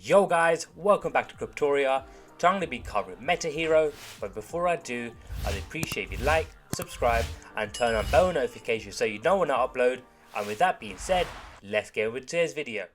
Yo guys, welcome back to Cryptoria. Today I'm going to be covering Metahero, but before I do, I'd appreciate if you like, subscribe and turn on bell notifications so you know when I upload. And with that being said, let's get with today's video.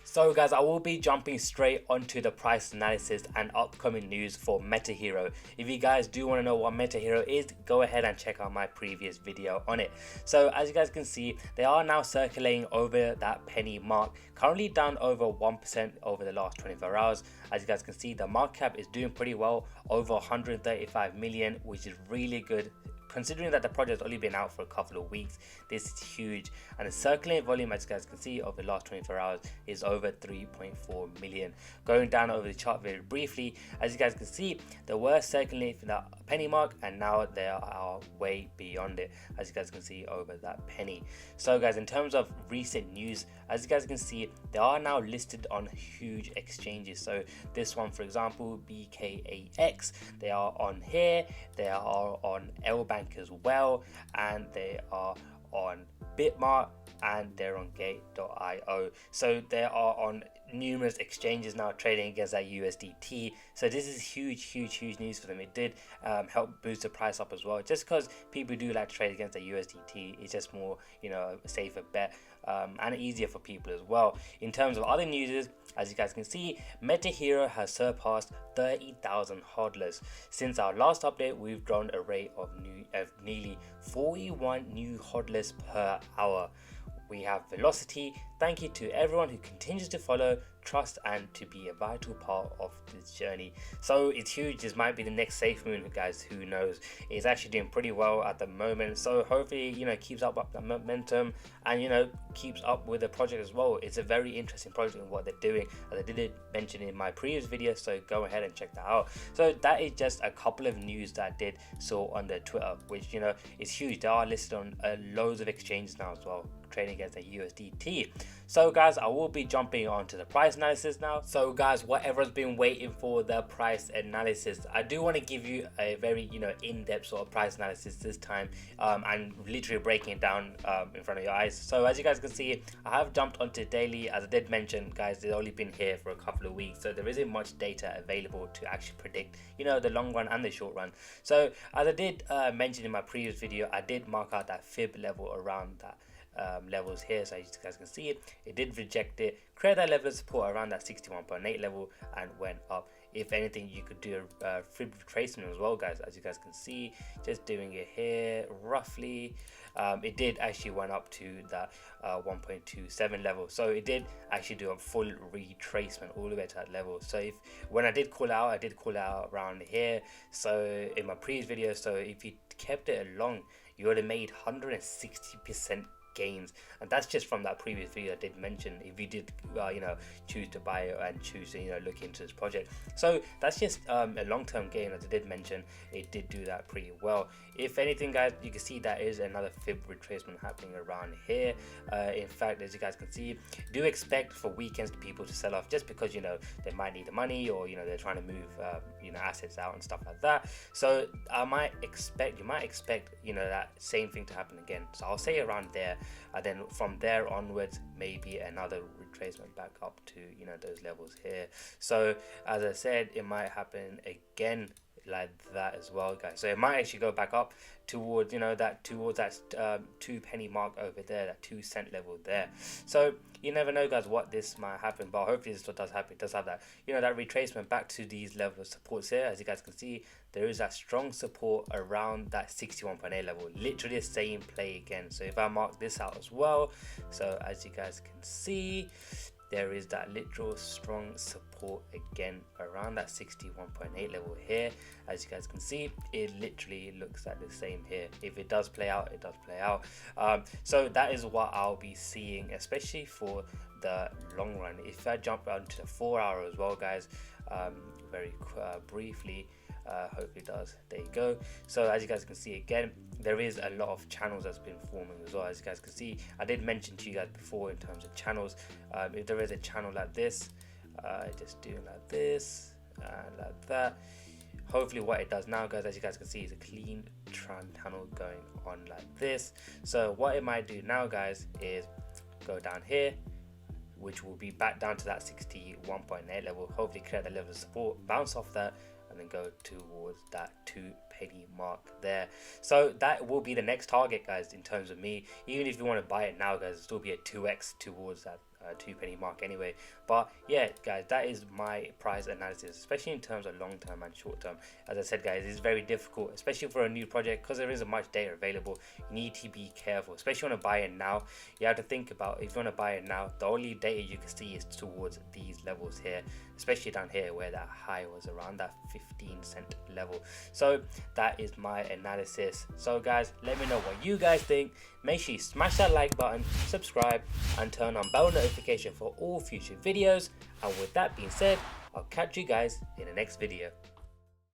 So guys, I will be jumping straight onto the price analysis and upcoming news for Metahero. If you guys do want to know what Metahero is, go ahead and check out my previous video on it. So as you guys can see, they are now circulating over that penny mark, currently down over 1% over the last 24 hours. As you guys can see, the market cap is doing pretty well, over 135 million, which is really good. Considering that the project has only been out for a couple of weeks, this is huge. And the circulating volume, as you guys can see, over the last 24 hours is over 3.4 million. Going down over the chart very briefly, as you guys can see, they were circulating for that penny mark and now they are way beyond it, as you guys can see over that penny. So guys, in terms of recent news, as you guys can see, they are now listed on huge exchanges. So this one, for example, BKAX, they are on here, they are on LBank as well, and they are on Bitmart, and they're on gate.io. So they are on numerous exchanges now trading against that USDT. So this is huge news for them. It did help boost the price up as well, just because people do like to trade against the USDT. It's just more, a safer bet, and easier for people as well. In terms of other news, as you guys can see, Metahero has surpassed 30,000 hodlers. Since our last update, we've grown a rate of nearly 41 new hodlers per hour. We have velocity. Thank you to everyone who continues to follow, trust and to be a vital part of this journey. So it's huge. This might be the next safemoon, guys, who knows. It's actually doing pretty well at the moment, so hopefully keeps up the momentum and keeps up with the project as well. It's a very interesting project in what they're doing, as I did mention in my previous video, so go ahead and check that out. So that is just a couple of news that I did saw on the Twitter, which is huge. They are listed on loads of exchanges now as well, trading against the USDT. So guys, I will be jumping on to the price analysis now. So guys, whatever's been waiting for the price analysis, I do want to give you a very in-depth sort of price analysis this time, and literally breaking it down in front of your eyes. So as you guys can see, I have jumped onto daily. As I did mention, guys, they've only been here for a couple of weeks, so there isn't much data available to actually predict the long run and the short run. So as I did mention in my previous video, I did mark out that fib level around that levels here. So as you guys can see, it did reject it, create that level of support around that 61.8 level and went up. If anything, you could do a fib retracement as well, guys. As you guys can see, just doing it here roughly, it did actually went up to that 1.27 level. So it did actually do a full retracement all the way to that level. So when I did call out, I did call out around here, so in my previous video. So if you kept it along, you would have made 160% gains, and that's just from that previous video I did mention. If you did choose to buy it and choose to look into this project, so that's just a long-term gain. As I did mention, it did do that pretty well. If anything, guys, you can see that is another fib retracement happening around here. In fact, as you guys can see, do expect for weekends people to sell off, just because they might need the money, or they're trying to move assets out and stuff like that. So you might expect that same thing to happen again. So I'll say around there, and then from there onwards, maybe another retracement back up to those levels here. So as I said, it might happen again like that as well, guys. So it might actually go back up towards that 2 penny mark over there, that 2 cent level there. So you never know, guys, what this might happen, but hopefully this does happen. It does have that that retracement back to these level of supports here. As you guys can see, there is that strong support around that 61.8 level, literally the same play again. So if I mark this out as well, so as you guys can see, there is that literal strong support again around that 61.8 level here. As you guys can see, it literally looks like the same here. If it does play out, it does play out. So that is what I'll be seeing, especially for the long run. If I jump onto the 4 hour as well, guys, very briefly, hopefully it does. There you go. So as you guys can see, again, there is a lot of channels that's been forming as well. As you guys can see, I did mention to you guys before in terms of channels, if there is a channel like this, just doing like this and like that, hopefully what it does now, guys, as you guys can see, is a clean channel going on like this. So what it might do now, guys, is go down here, which will be back down to that 61.8 level, hopefully clear the level of support, bounce off that, and then go towards that 2-penny mark there. So that will be the next target, guys, in terms of me. Even if you want to buy it now, guys, it'll still be a 2x towards that 2-penny mark anyway. But yeah, guys, that is my price analysis, especially in terms of long term and short term. As I said, guys, it's very difficult, especially for a new project, because there isn't much data available. You need to be careful, especially when you want to buy it now. You have to think about, if you want to buy it now, the only data you can see is towards these levels here, especially down here where that high was around that 15-cent level. So that is my analysis. So guys, let me know what you guys think. Make sure you smash that like button, subscribe, and turn on bell notification for all future videos. And with that being said, I'll catch you guys in the next video.